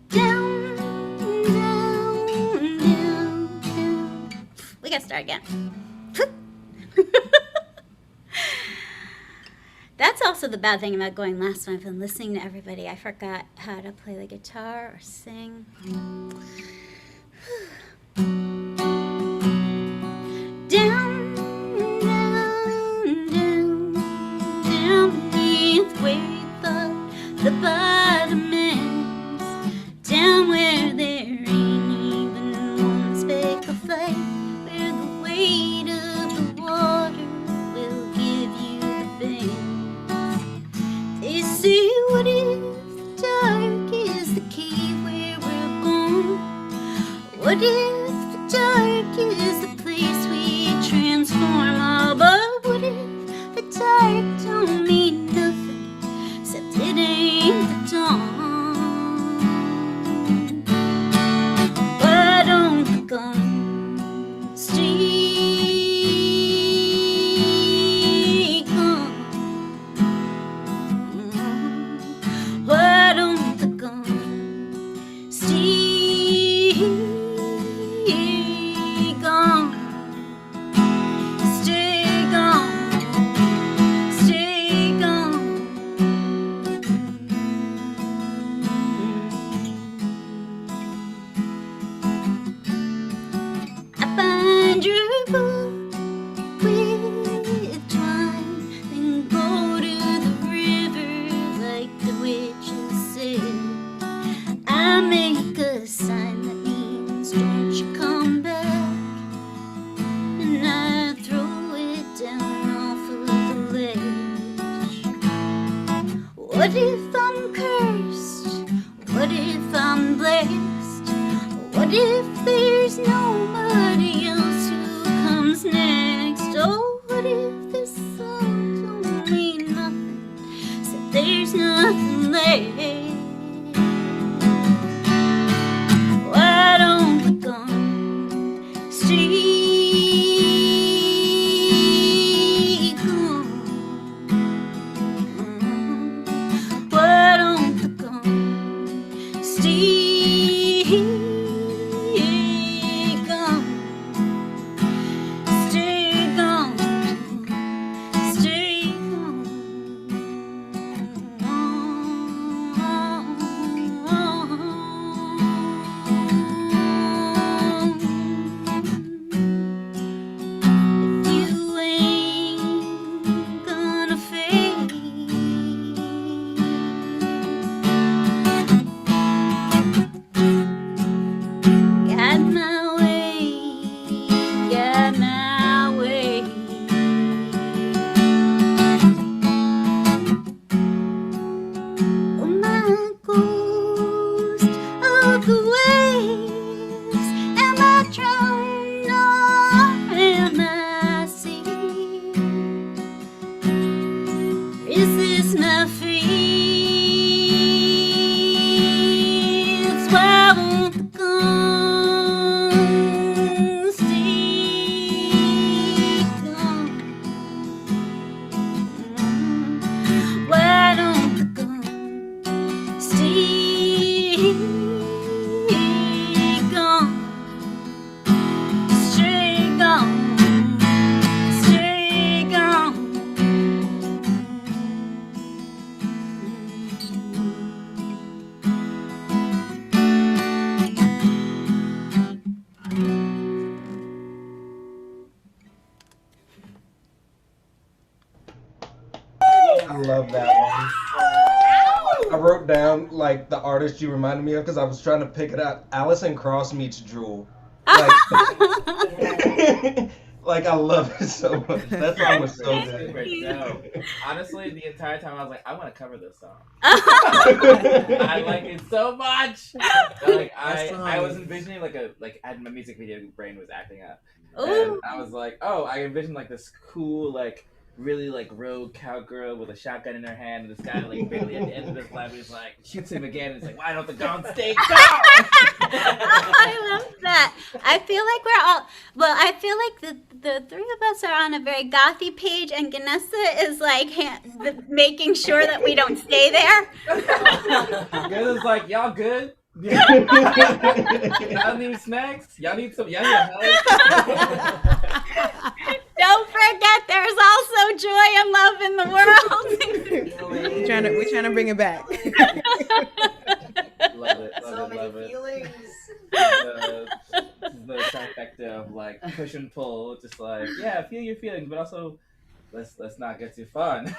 Down, down, down, down. We gotta start again. That's also the bad thing about going last when I've been listening to everybody. I forgot how to play the guitar or sing. Down, down, down, down beneath where the bottom is. Down where there ain't even one speck of light. Where the weight of the water will give you the bend. They say, what if the dark is the cave where we're born? What if the dark is the place we transform? Oh, but what if the dark don't mean nothing except it ain't the dawn? Why don't the gun stay gone? Why don't the gun stay gone? Stay gone. Stay gone. I bind your book with twine, then go to the river like the witches said. I make a sign that means don't you come back, and I throw it down off of the ledge. What if I'm cursed? What if I'm blessed? What if there's nobody else who comes next? Oh, what if this song don't mean nothing, so there's nothing left? Why don't the gun stay gone? Why don't the gun stay gone? Stay gone. Stay gone. If you ain't gonna fade, got my way, got my way. Oh, my ghost of the waves, am I drowned or am I safe? Is this my fate? Why won't the gun stay gone? Why don't the gun stay gone? Stay gone. Stay gone. I love that one. I wrote down like the artist you reminded me of because I was trying to pick it up. Alison Cross meets Jewel. Like, Like I love it so much. That song was so Super good. dope. Honestly, the entire time I was like, I want to cover this song. I like it so much. Like I was envisioning like I had my music video brain was acting up, and I was like, oh, I envisioned like this cool like really like rogue cowgirl with a shotgun in her hand, and this guy like barely at the end of this level he's like shoots him again, and it's like, why don't the guns stay down? I love that. I feel like we're all, well, I feel like the three of us are on a very gothy page, and Ganessa is like making sure that we don't stay there. Ganessa's like, y'all good? Y'all need snacks? Y'all need some? Y'all need help? Don't forget, there's also joy and love in the world. We're trying to bring it back. Love it, So love it, many love it. feelings. The trifecta of like push and pull, just like feel your feelings, but also let's not get too fun.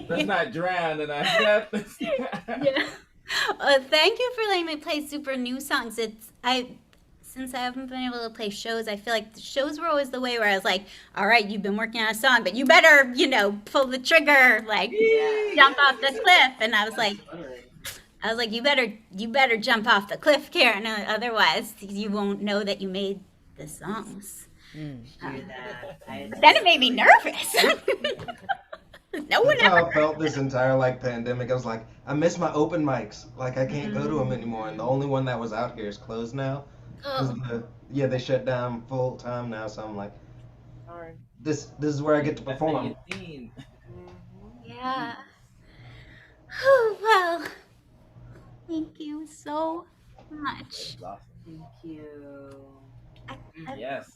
Let's not drown in our depth. Yeah. Thank you for letting me play super new songs. Since I haven't been able to play shows, I feel like the shows were always the way where I was like, all right, you've been working on a song, but you better, pull the trigger, like jump off the cliff. And I was like, you better jump off the cliff, Karen, otherwise you won't know that you made the songs. Hear that. Then it made me nervous. No one That's how ever. I felt this entire like pandemic. I was like, I miss my open mics. Like I can't go to them anymore, and the only one that was out here is closed now. 'Cause they shut down full time now. So I'm like, alright, this is where I get to perform. Yeah. Oh, well, thank you so much. Thank you. Yes.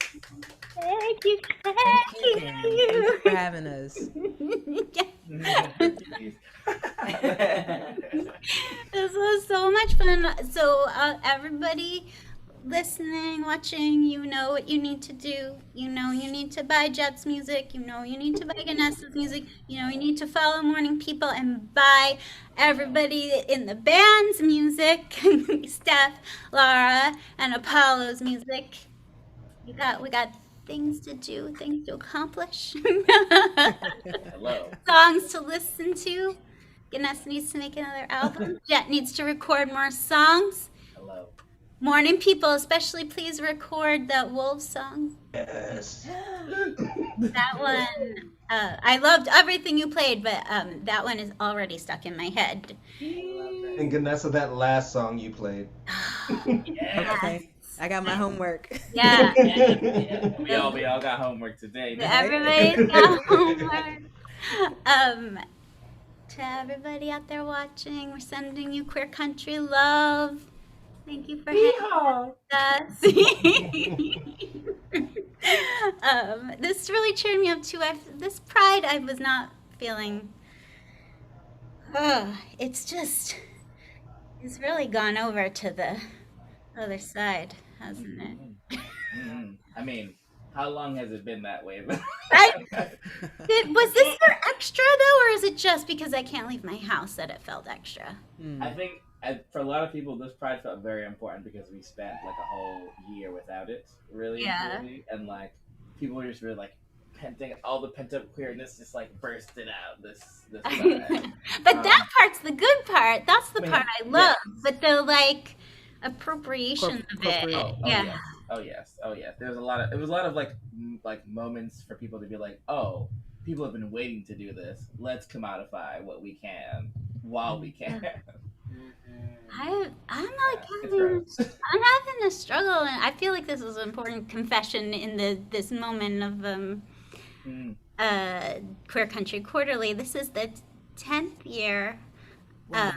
Thank you. Thanks for having us. This was so much fun. So everybody listening, watching, you know what you need to do. You need to buy Jett's music. You need to buy Ganessa's music. You need to follow Morning People and buy everybody in the band's music. Steph, Lara, and Apollo's music. We got things to do, things to accomplish. Hello. Songs to listen to. Ganessa needs to make another album. Jett needs to record more songs. Hello. Morning People, especially, please record that Wolves song. Yes. That one, I loved everything you played, but that one is already stuck in my head. And Ganessa, that last song you played. Okay. I got my homework. Yeah. We all got homework today. Everybody's got homework. To everybody out there watching, we're sending you Queer Country love. Thank you for hanging with us. This really cheered me up too. This Pride, I was not feeling. It's really gone over to the other side, hasn't it? I mean, how long has it been that way? Was this for extra though, or is it just because I can't leave my house that it felt extra? I think for a lot of people, this Pride felt very important because we spent like a whole year without it, really, and like people were just really like all the pent up queerness just like bursted out this Pride. But that part's the good part. That's the part I love. Yes. But the like appropriation of it. Oh yes. It was a lot of like moments for people to be like, oh, people have been waiting to do this. Let's commodify what we can while we can. I'm having a struggle, and I feel like this is an important confession in this moment of Queer Country Quarterly. This is the 10th year of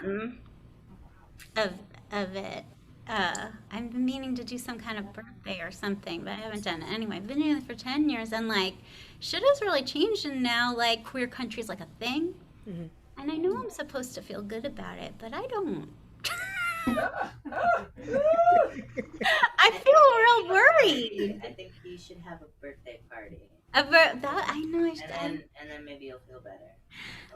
it. I've been meaning to do some kind of birthday or something, but I haven't done it. Anyway, I've been doing it for 10 years, and like shit has really changed, and now like queer country is like a thing. Mm-hmm. And I know I'm supposed to feel good about it, but I don't. I feel real worried. I think you should have a birthday party. I know I should. And then maybe you'll feel better.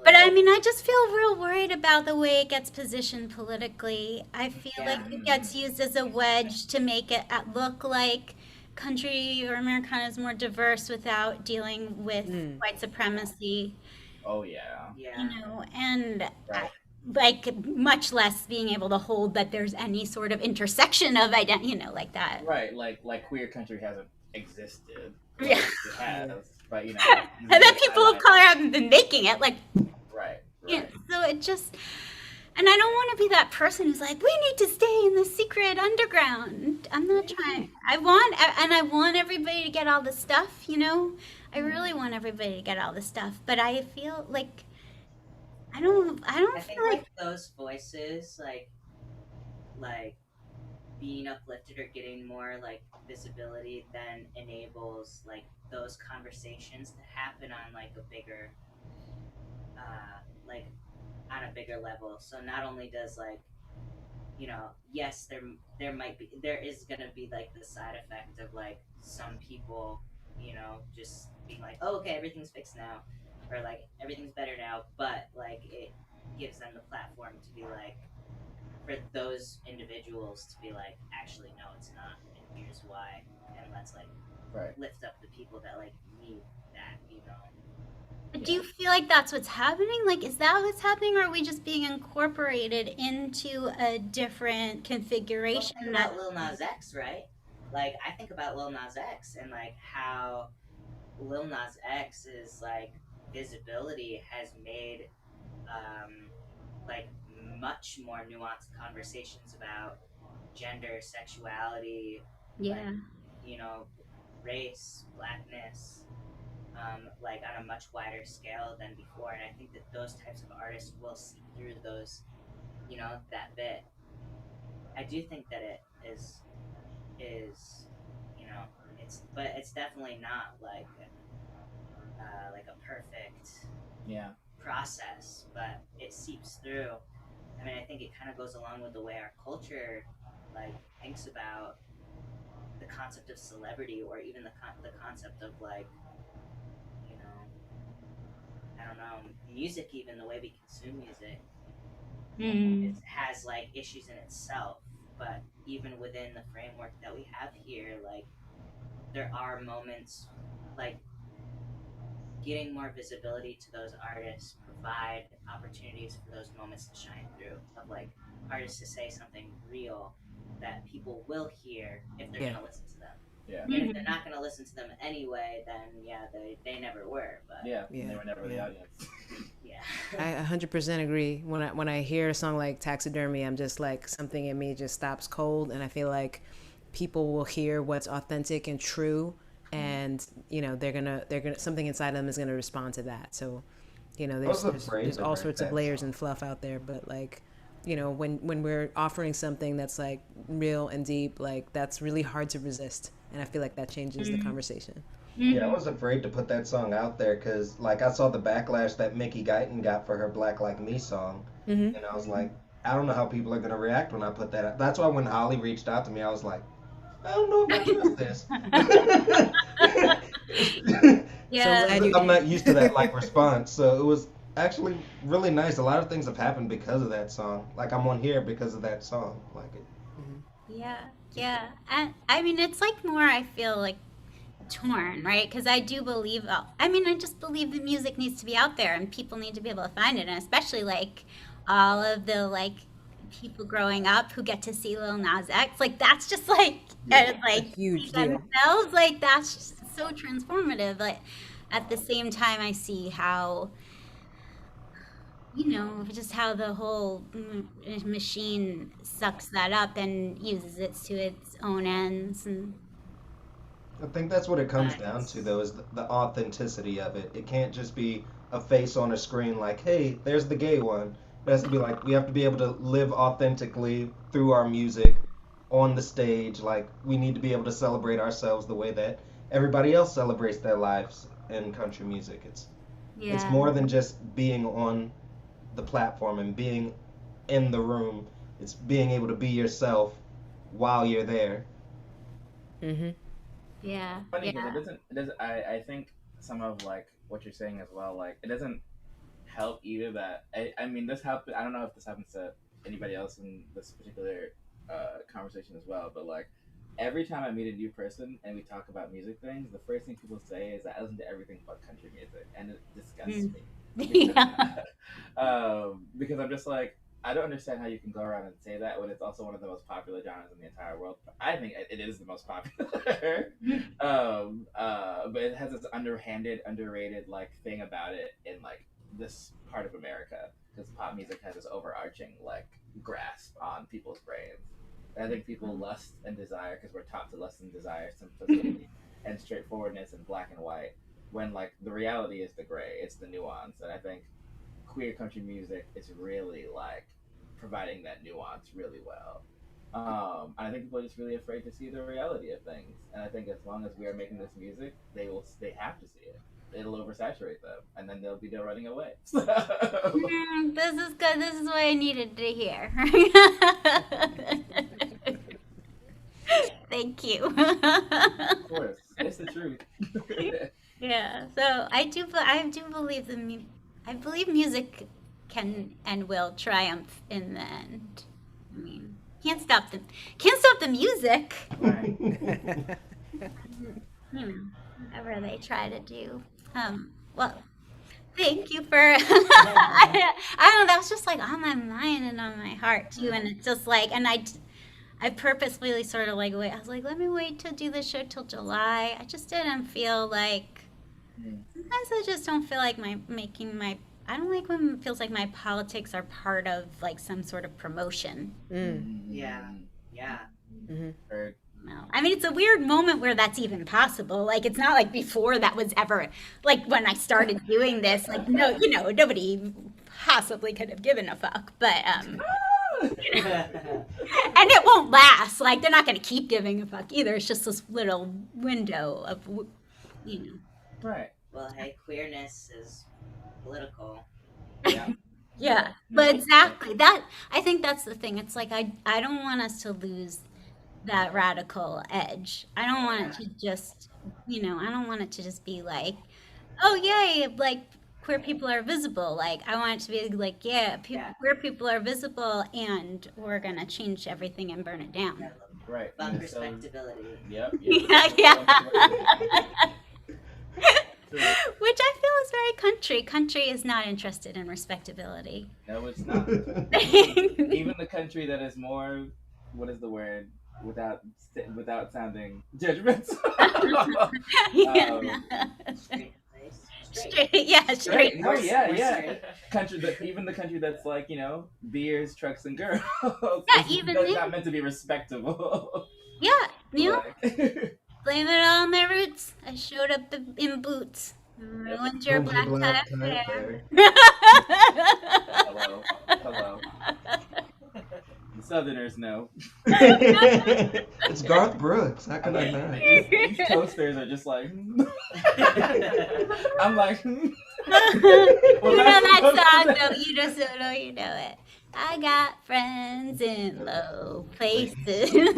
But I mean, I just feel real worried about the way it gets positioned politically. I feel like it gets used as a wedge to make it look like country or Americana is more diverse without dealing with white supremacy, Oh yeah. Yeah. you know, and Right. like much less being able to hold that there's any sort of intersection of identity, you know, like that. Right. Like queer country hasn't existed. Like, Yeah. it has, but you know. And then people of color haven't been making it, like, Right. yeah, Right. so it just, and I don't want to be that person who's like, we need to stay in the secret underground. I'm not trying. I want everybody to get all the stuff, you know? I really want everybody to get all the stuff, but I feel like, I don't I think feel like, like those voices, like being uplifted or getting more like visibility, then enables like those conversations to happen on like a bigger, like on a bigger level. So not only does like, you know, yes, there is gonna be like the side effect of like some people, you know, just being like, oh, okay, everything's fixed now, or like everything's better now, but like it gives them the platform to be like, for those individuals to be like, actually, no, it's not, and here's why, and let's like Right. lift up the people that like need that, you know. do you feel like that's what's happening? Like, is that what's happening, or are we just being incorporated into a different Well, configuration? think about Lil Nas X, right? Like, I think about Lil Nas X and like how Lil Nas X's like visibility has made like much more nuanced conversations about gender, sexuality, Yeah. like, you know, race, blackness, like on a much wider scale than before. And I think that those types of artists will see through those, you know, that bit. I do think that it is, you know, but it's definitely not like a perfect Yeah. process, but it seeps through. I mean, I think it kind of goes along with the way our culture like thinks about the concept of celebrity, or even the concept of like, you know, I don't know, music. Even the way we consume music, it has like issues in itself. But even within the framework that we have here, like there are moments like getting more visibility to those artists provide opportunities for those moments to shine through, of like artists to say something real that people will hear if they're gonna listen to them. Yeah. And if they're not gonna listen to them anyway, then yeah, they never were. But Yeah. Yeah, They were never the yeah. audience. yeah. I 100% agree. When I hear a song like Taxidermy, I'm just like, something in me just stops cold, and I feel like people will hear what's authentic and true, and you know they're gonna something inside them is gonna respond to that. So, you know, was afraid there's to all write sorts of that layers song. and fluff out there, but like, you know, when we're offering something that's like real and deep, like that's really hard to resist, and I feel like that changes the conversation. Yeah, I was afraid to put that song out there because, like, I saw the backlash that Mickey Guyton got for her "Black Like Me" song, Mm-hmm. and I was like, I don't know how people are gonna react when I put that out. That's why when Holly reached out to me, I was like, I don't know if I trust this. Yeah. glad you I'm not did. used to that like response, so it was actually really nice. A lot of things have happened because of that song. Like I'm on here because of that song. Like it. Yeah, yeah. And I mean, it's like more, I feel like torn, right? Because I do believe, I mean, I just believe that music needs to be out there and people need to be able to find it. And especially like all of the like people growing up who get to see Lil Nas X, like that's just like, and A like huge see deal. themselves, like that's just so transformative. Like at the same time, I see how, you know, just how the whole machine sucks that up and uses it to its own ends. And I think that's what it comes But down to, though, is the authenticity of it. It can't just be a face on a screen like, hey, there's the gay one. It has to be like, we have to be able to live authentically through our music on the stage. Like, we need to be able to celebrate ourselves the way that everybody else celebrates their lives in country music. It's yeah, more than just being on the platform and being in the room. It's being able to be yourself while you're there. Mm-hmm. yeah, Funny because yeah. it doesn't. I think some of like what you're saying as well. Like it doesn't help either that I mean this happen. I don't know if this happens to anybody else in this particular conversation as well. But like every time I meet a new person and we talk about music things, the first thing people say is that I listen to everything but country music, and it disgusts me. Yeah. Because I'm just like, I don't understand how you can go around and say that when it's also one of the most popular genres in the entire world. I think it is the most popular. But it has this underhanded, underrated like thing about it in like this part of America, because pop music has this overarching like grasp on people's brains. And I think people lust and desire, because we're taught to lust and desire simplicity and straightforwardness and black and white, when like the reality is the gray, it's the nuance. And I think queer country music is really like providing that nuance really well. And I think people are just really afraid to see the reality of things. And I think as long as we are making this music, they have to see it. It'll oversaturate them, and then they'll be there running away. So. This is good. This is what I needed to hear. Thank you. Of course, it's the truth. Yeah. So I do believe I believe music can and will triumph in the end. I mean, can't stop the music. Right. Whatever they try to do. Well, thank you for. I don't know. That was just like on my mind and on my heart too, and it's just like, and I purposefully sort of like wait. I was like, let me wait to do the show till July. I just didn't feel like. Sometimes I just don't feel like I don't like when it feels like my politics are part of like some sort of promotion. Yeah. Mm-hmm. Heard. No. I mean, it's a weird moment where that's even possible. Like, it's not like before that was ever, like, when I started doing this, like, no, nobody possibly could have given a fuck. But, and it won't last. Like, they're not going to keep giving a fuck either. It's just this little window of, Right. Well, hey, queerness is political. Yeah. Yeah, but exactly. I think that's the thing. It's like, I don't want us to lose that radical edge. I don't want it to just, I don't want it to just be like, oh yay, like queer people are visible. Like I want it to be like, yeah, queer people are visible, and we're gonna change everything and burn it down. Right. About respectability. Yep. Yeah. Which I feel is very country. Country is not interested in respectability. No, it's not. Even the country that is more, what is the word? Without sounding judgmental. Straight. No, yeah. Even the country that's like, beers, trucks, and girls. Yeah, even that's not meant to be respectable. Yeah, blame it all on my roots. I showed up in boots. Ruined your black tie hair. Hello. The Southerners know. It's Garth Brooks. How can I not? These toasters are just like. I'm like. You know that song, though. You just don't know you know it. I got friends in low places. Where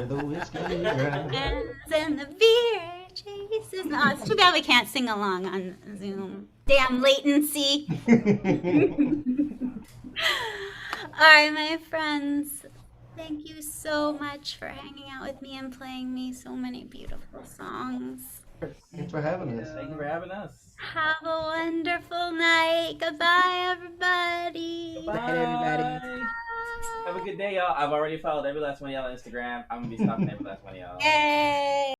the whiskey dry. Friends and the beer chases. Oh, it's too bad we can't sing along on Zoom. Damn latency. All right, my friends. Thank you so much for hanging out with me and playing me so many beautiful songs. Thanks for having us. Thank you for having us. Have a wonderful night. Goodbye, everybody. Bye, everybody. Have a good day, y'all. I've already followed every last one of y'all on Instagram. I'm gonna be stopping every last one of y'all. Yay.